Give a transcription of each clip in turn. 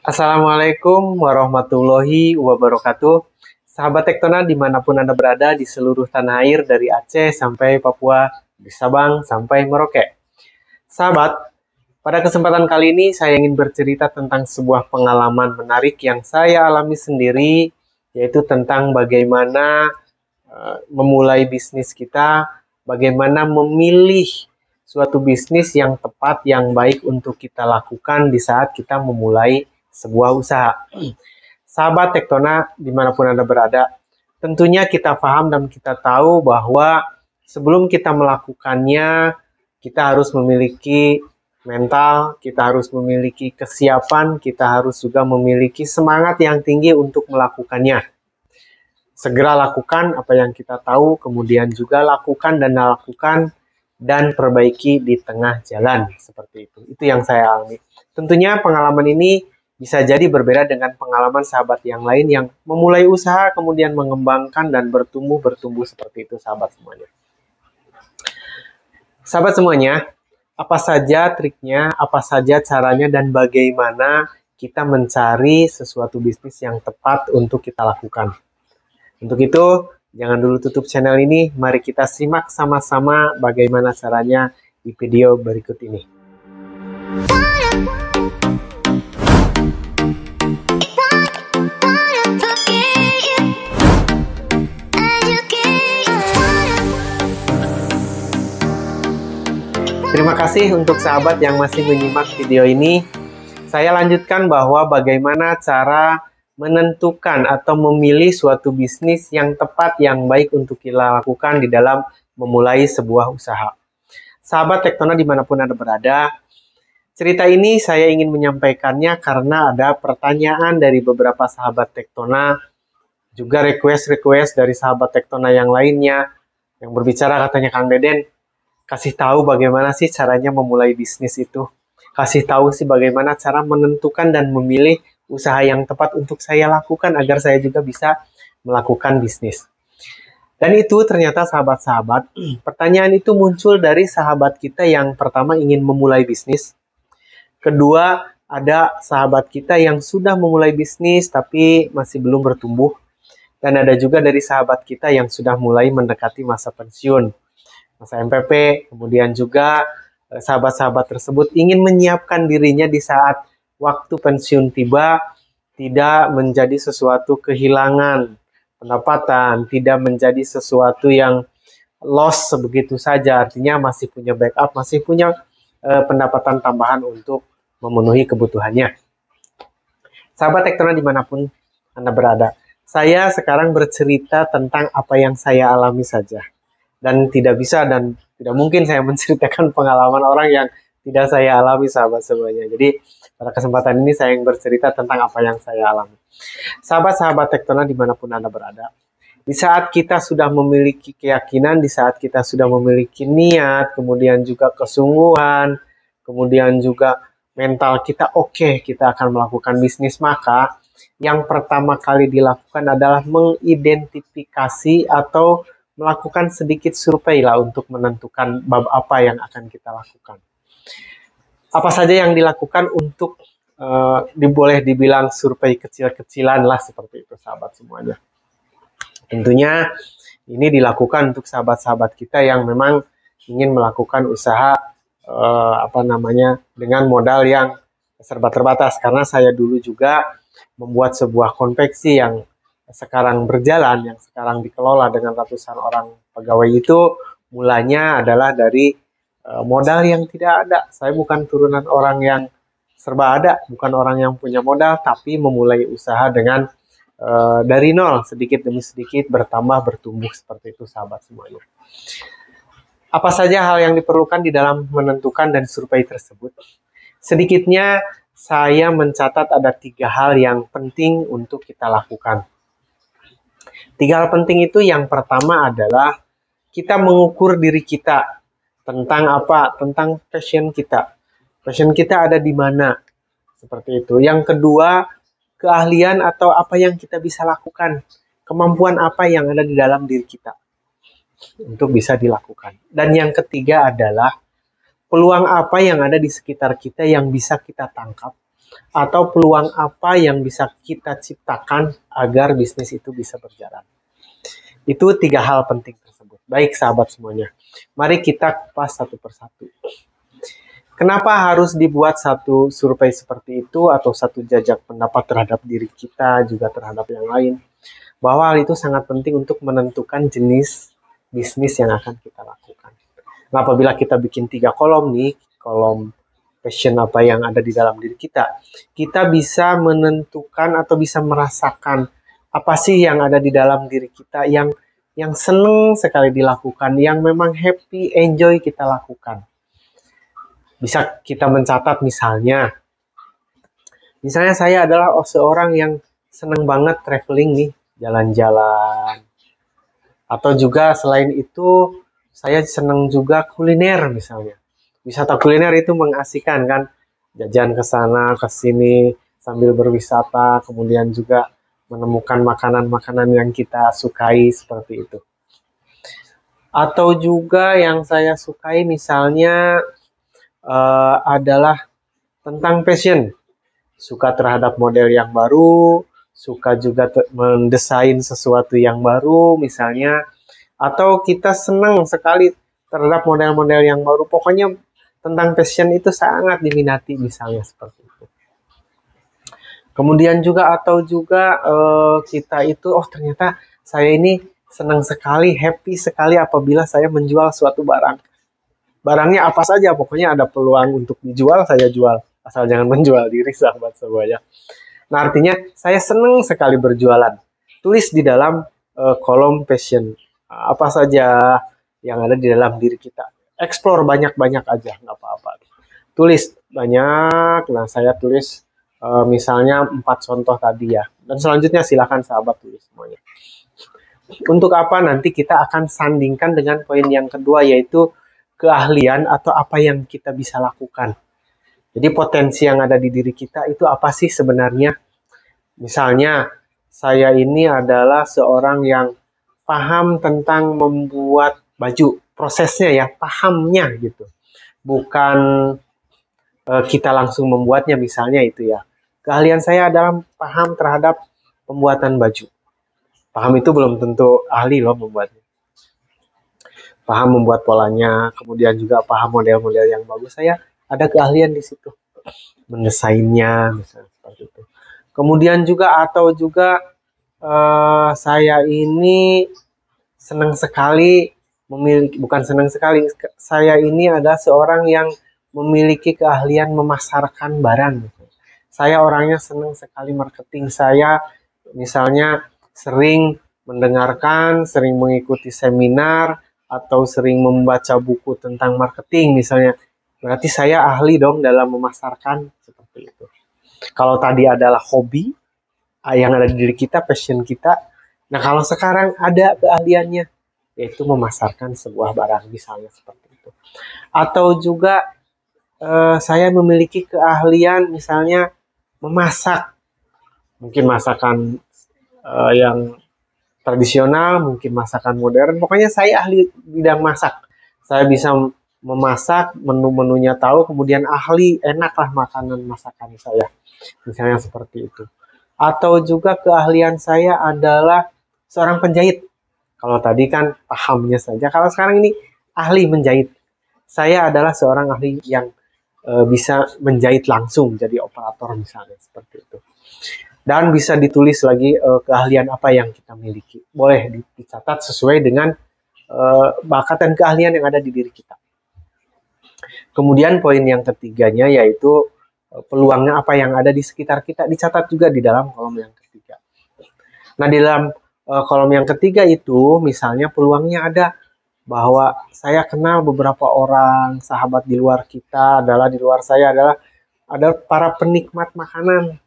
Assalamualaikum warahmatullahi wabarakatuh. Sahabat Tektona dimanapun Anda berada di seluruh tanah air dari Aceh sampai Papua, di Sabang sampai Merauke. Sahabat, pada kesempatan kali ini saya ingin bercerita tentang sebuah pengalaman menarik yang saya alami sendiri, yaitu tentang bagaimana memulai bisnis kita, bagaimana memilih suatu bisnis yang tepat, yang baik untuk kita lakukan di saat kita memulai sebuah usaha. Sahabat Tektona, dimanapun Anda berada, tentunya kita paham dan kita tahu bahwa sebelum kita melakukannya, kita harus memiliki mental, kita harus memiliki kesiapan, kita harus juga memiliki semangat yang tinggi untuk melakukannya. Segera lakukan apa yang kita tahu, kemudian juga lakukan dan perbaiki di tengah jalan. Seperti itu. Itu yang saya alami. Tentunya pengalaman ini bisa jadi berbeda dengan pengalaman sahabat yang lain yang memulai usaha, kemudian mengembangkan dan bertumbuh seperti itu, sahabat semuanya. Sahabat semuanya, apa saja triknya, apa saja caranya, dan bagaimana kita mencari sesuatu bisnis yang tepat untuk kita lakukan. Untuk itu, jangan dulu tutup channel ini, mari kita simak sama-sama bagaimana caranya di video berikut ini. Terima kasih untuk sahabat yang masih menyimak video ini. Saya lanjutkan bahwa bagaimana cara menentukan atau memilih suatu bisnis yang tepat, yang baik untuk kita lakukan di dalam memulai sebuah usaha. Sahabat Tektona dimanapun Anda berada, cerita ini saya ingin menyampaikannya karena ada pertanyaan dari beberapa sahabat Tektona, juga request dari sahabat Tektona yang lainnya, yang berbicara katanya, Kang Deden, kasih tahu bagaimana sih caranya memulai bisnis itu. Kasih tahu sih bagaimana cara menentukan dan memilih usaha yang tepat untuk saya lakukan agar saya juga bisa melakukan bisnis. Dan itu ternyata sahabat-sahabat, pertanyaan itu muncul dari sahabat kita yang pertama ingin memulai bisnis. Kedua, ada sahabat kita yang sudah memulai bisnis tapi masih belum bertumbuh. Dan ada juga dari sahabat kita yang sudah mulai mendekati masa pensiun, masa MPP, kemudian juga sahabat-sahabat tersebut ingin menyiapkan dirinya di saat waktu pensiun tiba, tidak menjadi sesuatu kehilangan pendapatan, tidak menjadi sesuatu yang loss begitu saja, artinya masih punya backup, masih punya pendapatan tambahan untuk memenuhi kebutuhannya. Sahabat Tektona dimanapun Anda berada, saya sekarang bercerita tentang apa yang saya alami saja. Dan tidak bisa dan tidak mungkin saya menceritakan pengalaman orang yang tidak saya alami, sahabat semuanya. Jadi pada kesempatan ini saya ingin bercerita tentang apa yang saya alami. Sahabat-sahabat Tektona dimanapun Anda berada, di saat kita sudah memiliki keyakinan, di saat kita sudah memiliki niat, kemudian juga kesungguhan, kemudian juga mental kita oke, kita akan melakukan bisnis, maka yang pertama kali dilakukan adalah mengidentifikasi atau melakukan sedikit survei lah untuk menentukan bab apa yang akan kita lakukan. Apa saja yang dilakukan untuk boleh dibilang survei kecil-kecilan lah seperti itu, sahabat semuanya. Tentunya ini dilakukan untuk sahabat-sahabat kita yang memang ingin melakukan usaha dengan modal yang serba terbatas. Karena saya dulu juga membuat sebuah konveksi yang sekarang berjalan, yang sekarang dikelola dengan ratusan orang pegawai, itu mulanya adalah dari modal yang tidak ada. Saya bukan turunan orang yang serba ada, bukan orang yang punya modal, tapi memulai usaha dengan dari nol, sedikit demi sedikit bertambah, bertumbuh seperti itu, sahabat semuanya. Apa saja hal yang diperlukan di dalam menentukan dan survei tersebut? Sedikitnya saya mencatat ada 3 hal yang penting untuk kita lakukan. 3 hal penting itu, yang pertama adalah kita mengukur diri kita tentang apa? Tentang passion kita. Passion kita ada di mana? Seperti itu. Yang kedua, keahlian atau apa yang kita bisa lakukan. Kemampuan apa yang ada di dalam diri kita untuk bisa dilakukan. Dan yang ketiga adalah peluang apa yang ada di sekitar kita yang bisa kita tangkap atau peluang apa yang bisa kita ciptakan agar bisnis itu bisa berjalan. Itu 3 hal penting tersebut. Baik sahabat semuanya, mari kita kupas satu persatu. Kenapa harus dibuat satu survei seperti itu atau satu jajak pendapat terhadap diri kita juga terhadap yang lain? Bahwa hal itu sangat penting untuk menentukan jenis bisnis yang akan kita lakukan. Nah, apabila kita bikin 3 kolom nih, kolom passion apa yang ada di dalam diri kita bisa menentukan atau bisa merasakan apa sih yang ada di dalam diri kita yang seneng sekali dilakukan, yang memang happy, enjoy kita lakukan. Bisa kita mencatat misalnya saya adalah seorang yang seneng banget traveling nih, jalan-jalan. Atau juga selain itu, saya seneng juga kuliner misalnya. Wisata kuliner itu mengasihkan kan, jajan ke sana, ke sini, sambil berwisata, kemudian juga menemukan makanan-makanan yang kita sukai seperti itu. Atau juga yang saya sukai misalnya adalah tentang passion. Suka terhadap model yang baru, suka juga mendesain sesuatu yang baru misalnya, atau kita senang sekali terhadap model-model yang baru. Pokoknya tentang passion itu sangat diminati misalnya seperti itu. Kemudian juga atau juga kita itu ternyata saya ini senang sekali, happy sekali apabila saya menjual suatu barang. Barangnya apa saja, pokoknya ada peluang untuk dijual, saya jual. Asal jangan menjual diri sahabat semuanya. Nah, artinya saya senang sekali berjualan. Tulis di dalam kolom passion. Apa saja yang ada di dalam diri kita. Explore banyak-banyak aja, nggak apa-apa. Tulis banyak. Nah, saya tulis misalnya 4 contoh tadi ya. Dan selanjutnya silakan sahabat tulis semuanya. Untuk apa nanti kita akan sandingkan dengan poin yang kedua, yaitu keahlian atau apa yang kita bisa lakukan. Jadi potensi yang ada di diri kita itu apa sih sebenarnya? Misalnya, saya ini adalah seorang yang paham tentang membuat baju. Prosesnya ya, pahamnya gitu. Bukan kita langsung membuatnya misalnya itu ya. Keahlian saya adalah paham terhadap pembuatan baju. Paham itu belum tentu ahli loh membuatnya. Paham membuat polanya, kemudian juga paham model-model yang bagus. Saya ada keahlian di situ. Mendesainnya, misalnya seperti itu. Kemudian juga atau juga saya ini senang sekali memiliki, bukan senang sekali, saya ini adalah seorang yang memiliki keahlian memasarkan barang. Saya orangnya senang sekali marketing. Saya misalnya sering mendengarkan, sering mengikuti seminar, atau sering membaca buku tentang marketing misalnya. Berarti saya ahli dong dalam memasarkan seperti itu. Kalau tadi adalah hobi yang ada di diri kita, passion kita. Nah, kalau sekarang ada keahliannya, yaitu memasarkan sebuah barang misalnya seperti itu. Atau juga saya memiliki keahlian misalnya memasak, mungkin masakan yang tradisional, mungkin masakan modern. Pokoknya saya ahli bidang masak. Saya bisa memasak, menu-menunya tahu, kemudian ahli, enaklah makanan masakan saya. Misalnya seperti itu. Atau juga keahlian saya adalah seorang penjahit. Kalau tadi kan pahamnya saja. Kalau sekarang ini ahli menjahit. Saya adalah seorang ahli yang bisa menjahit langsung jadi operator misalnya seperti itu. Dan bisa ditulis lagi keahlian apa yang kita miliki. Boleh dicatat sesuai dengan bakat dan keahlian yang ada di diri kita. Kemudian poin yang ketiganya yaitu peluangnya apa yang ada di sekitar kita, dicatat juga di dalam kolom yang ketiga. Nah, di dalam kolom yang ketiga itu misalnya peluangnya ada bahwa saya kenal beberapa orang sahabat di luar kita, di luar saya adalah ada para penikmat makanan.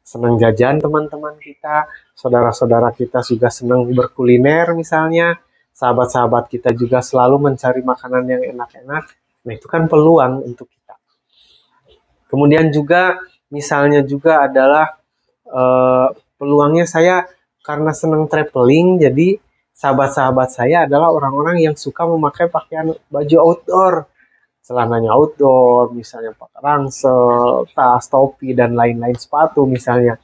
Senang jajan teman-teman kita, saudara-saudara kita juga senang berkuliner misalnya, sahabat-sahabat kita juga selalu mencari makanan yang enak-enak. Nah, itu kan peluang untuk kita. Kemudian juga misalnya juga adalah peluangnya saya karena senang traveling, jadi sahabat-sahabat saya adalah orang-orang yang suka memakai pakaian baju outdoor. celananya outdoor, misalnya pakai ransel, tas, topi, dan lain-lain, sepatu misalnya.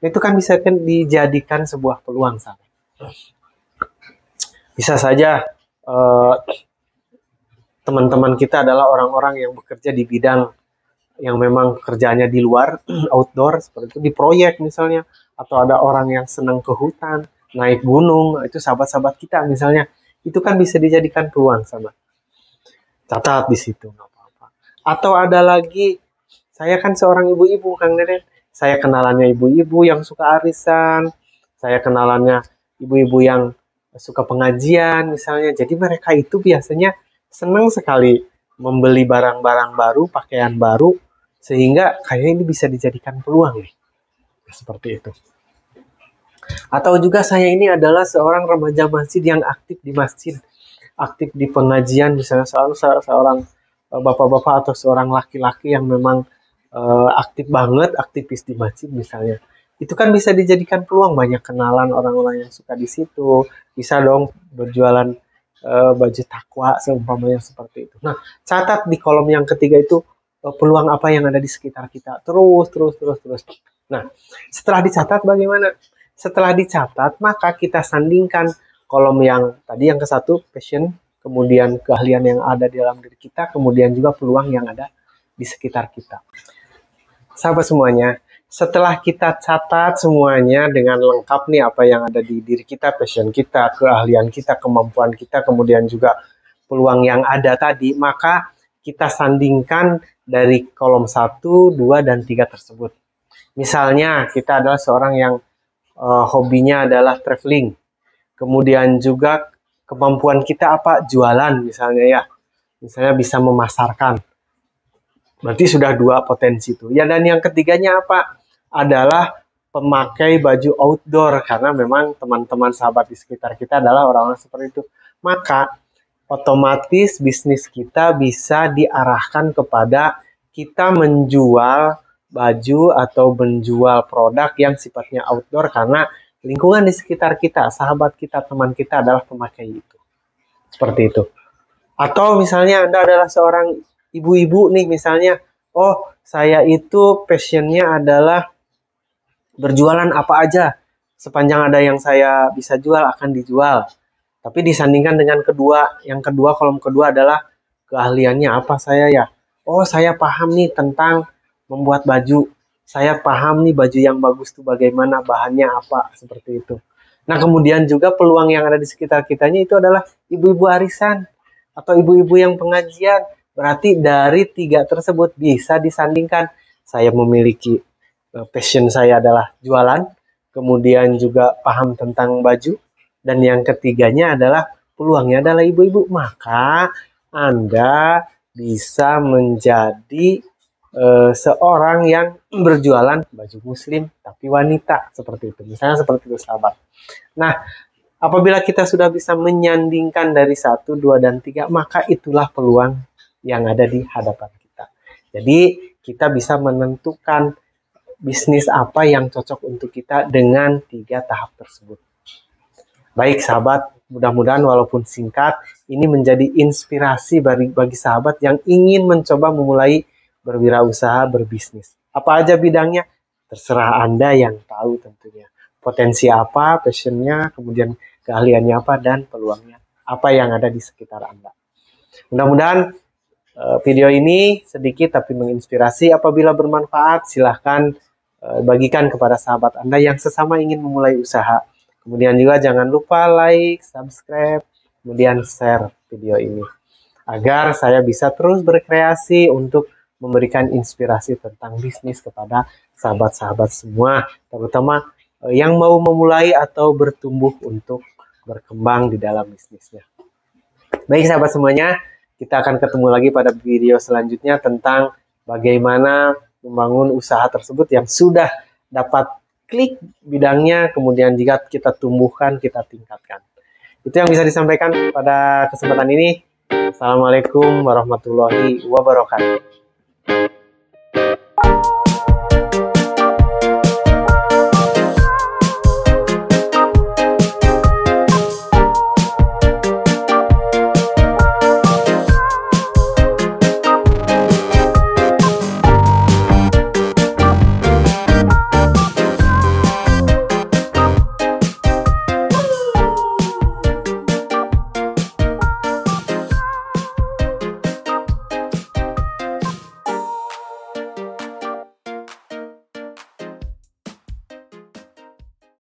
Itu kan bisa kan dijadikan sebuah peluang, sahabat. Bisa saja teman-teman kita adalah orang-orang yang bekerja di bidang yang memang kerjanya di luar, outdoor, seperti itu, di proyek misalnya, atau ada orang yang senang ke hutan, naik gunung, itu sahabat-sahabat kita misalnya, itu kan bisa dijadikan peluang, sahabat. Catat di situ, nggak apa-apa. Atau ada lagi, saya kan seorang ibu-ibu, Kang Deden, saya kenalannya ibu-ibu yang suka arisan, saya kenalannya ibu-ibu yang suka pengajian misalnya, jadi mereka itu biasanya senang sekali membeli barang-barang baru, pakaian baru, sehingga kayaknya ini bisa dijadikan peluang nih. Seperti itu. Atau juga saya ini adalah seorang remaja masjid yang aktif di masjid, aktif di pengajian, misalnya seorang bapak-bapak atau seorang laki-laki yang memang aktif banget, aktivis di masjid misalnya. Itu kan bisa dijadikan peluang, banyak kenalan orang-orang yang suka di situ, bisa dong berjualan baju takwa seumpamanya seperti itu. Nah, catat di kolom yang ketiga itu peluang apa yang ada di sekitar kita. Terus. Nah, setelah dicatat bagaimana? Setelah dicatat, maka kita sandingkan kolom yang tadi yang ke satu, passion, kemudian keahlian yang ada di dalam diri kita, kemudian juga peluang yang ada di sekitar kita. Sahabat semuanya, setelah kita catat semuanya dengan lengkap nih apa yang ada di diri kita, passion kita, keahlian kita, kemampuan kita, kemudian juga peluang yang ada tadi, maka kita sandingkan dari kolom 1, 2, dan 3 tersebut. Misalnya kita adalah seorang yang hobinya adalah traveling, kemudian juga kemampuan kita apa? Jualan misalnya ya, misalnya bisa memasarkan. Berarti sudah 2 potensi itu. Ya, dan yang ketiganya apa? Adalah pemakai baju outdoor, karena memang teman-teman sahabat di sekitar kita adalah orang-orang seperti itu. Maka otomatis bisnis kita bisa diarahkan kepada kita menjual baju atau menjual produk yang sifatnya outdoor, karena lingkungan di sekitar kita, sahabat kita, teman kita adalah pemakai itu. Seperti itu. Atau misalnya Anda adalah seorang ibu-ibu nih misalnya, oh saya itu passionnya adalah berjualan apa aja, sepanjang ada yang saya bisa jual akan dijual. Tapi disandingkan dengan yang kedua, kolom kedua adalah keahliannya apa saya ya. Oh saya paham nih tentang membuat baju, saya paham nih baju yang bagus tuh bagaimana, bahannya apa, seperti itu. Nah kemudian juga peluang yang ada di sekitar kitanya itu adalah ibu-ibu arisan atau ibu-ibu yang pengajian. Berarti dari 3 tersebut bisa disandingkan. Saya memiliki passion saya adalah jualan, kemudian juga paham tentang baju, dan yang ketiganya adalah peluangnya adalah ibu-ibu. Maka Anda bisa menjadi seorang yang berjualan baju muslim tapi wanita, seperti itu. Misalnya seperti itu, sahabat. Nah, apabila kita sudah bisa menyandingkan dari 1, 2, dan 3, maka itulah peluang yang ada di hadapan kita. Jadi, kita bisa menentukan bisnis apa yang cocok untuk kita dengan 3 tahap tersebut. Baik, sahabat, mudah-mudahan walaupun singkat, ini menjadi inspirasi bagi sahabat yang ingin mencoba memulai berwirausaha, berbisnis. Apa aja bidangnya? Terserah Anda yang tahu tentunya. Potensi apa, passionnya, kemudian keahliannya apa, dan peluangnya apa yang ada di sekitar Anda. Mudah-mudahan video ini sedikit tapi menginspirasi. Apabila bermanfaat, silahkan bagikan kepada sahabat Anda yang sesama ingin memulai usaha. Kemudian juga jangan lupa like, subscribe, kemudian share video ini, agar saya bisa terus berkreasi untuk memberikan inspirasi tentang bisnis kepada sahabat-sahabat semua, terutama yang mau memulai atau bertumbuh untuk berkembang di dalam bisnisnya. Baik sahabat semuanya, kita akan ketemu lagi pada video selanjutnya tentang bagaimana membangun usaha tersebut yang sudah dapat klik bidangnya, kemudian jika kita tumbuhkan, kita tingkatkan. Itu yang bisa disampaikan pada kesempatan ini. Assalamualaikum warahmatullahi wabarakatuh.